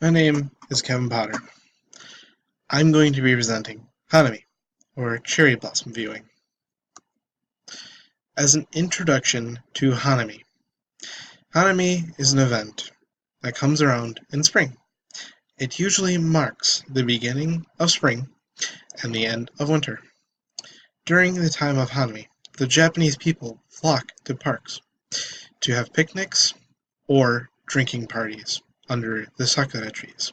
My name is Kevin Potter. I'm going to be presenting hanami, or cherry blossom viewing. As an introduction to hanami, hanami is an event that comes around in spring. It usually marks the beginning of spring and the end of winter. During the time of hanami, the Japanese people flock to parks to have picnics or drinking parties under the sakura trees.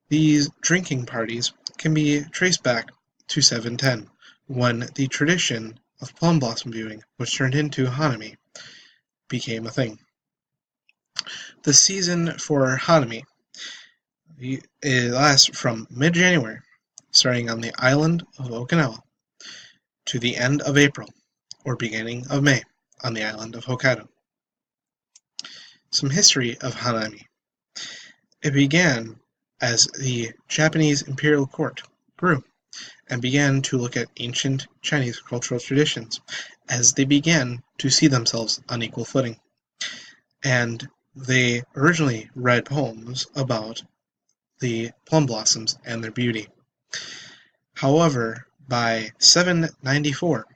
These drinking parties can be traced back to 710, when the tradition of plum blossom viewing, which turned into hanami, became a thing. The season for hanami lasts from mid-January, starting on the island of Okinawa, to the end of April or beginning of May on the island of Hokkaido. Some history of hanami. It began as the Japanese imperial court grew and began to look at ancient Chinese cultural traditions as they began to see themselves on equal footing. And they originally read poems about the plum blossoms and their beauty. However, by 794,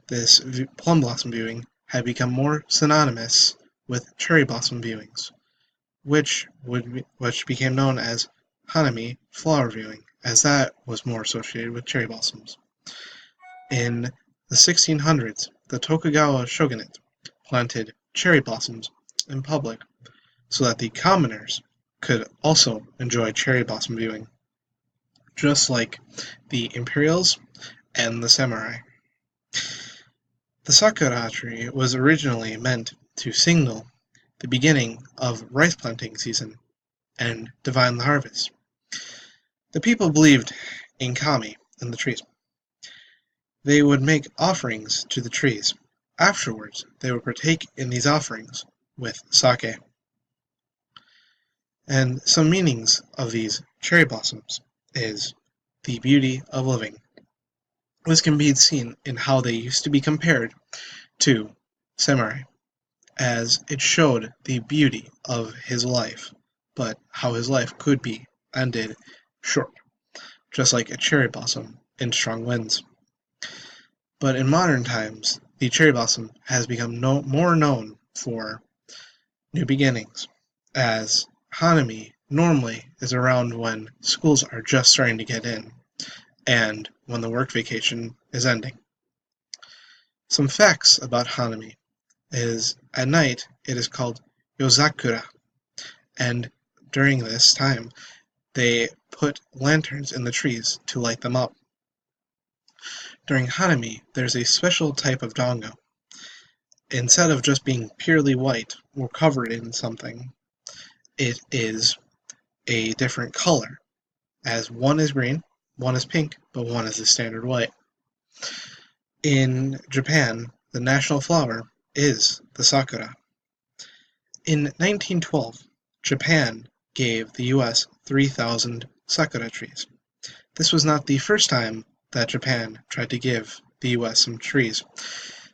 this plum blossom viewing had become more synonymous with cherry blossom viewings, which became known as hanami flower viewing, as that was more associated with cherry blossoms. In the 1600s, the Tokugawa shogunate planted cherry blossoms in public so that the commoners could also enjoy cherry blossom viewing, just like the imperials and the samurai. The sakura tree was originally meant to signal the beginning of rice planting season and divine the harvest. The people believed in kami in the trees. They would make offerings to the trees. Afterwards, they would partake in these offerings with sake. And some meanings of these cherry blossoms is the beauty of living. This can be seen in how they used to be compared to samurai, as it showed the beauty of his life, but how his life could be ended short, just like a cherry blossom in strong winds. But in modern times, the cherry blossom has become more known for new beginnings, as hanami normally is around when schools are just starting to get in, and when the work vacation is ending. Some facts about hanami is at night it is called yozakura, and during this time they put lanterns in the trees to light them up. During hanami, there's a special type of dango. Instead of just being purely white or covered in something, it is a different color, as one is green, one is pink, but one is the standard white. In Japan, the national flower is the sakura. In 1912, Japan gave the US 3,000 sakura trees. This was not the first time that Japan tried to give the US some trees.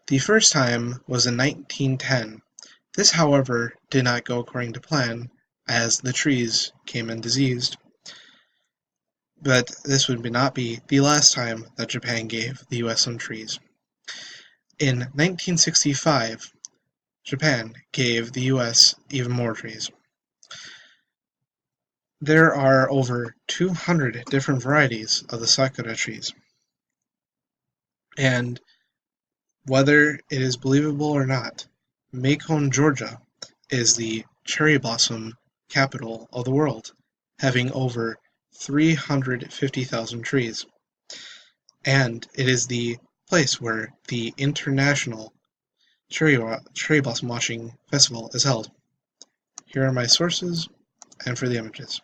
The first time was in 1910. This, however, did not go according to plan, as the trees came in diseased. But this would not be the last time that Japan gave the US some trees. In 1965, Japan gave the US even more trees. There are over 200 different varieties of the sakura trees. And whether it is believable or not, Macon, Georgia is the cherry blossom capital of the world, having over 350,000 trees. And it is the place where the International Cherry Blossom Watching Festival is held. Here are my sources and for the images.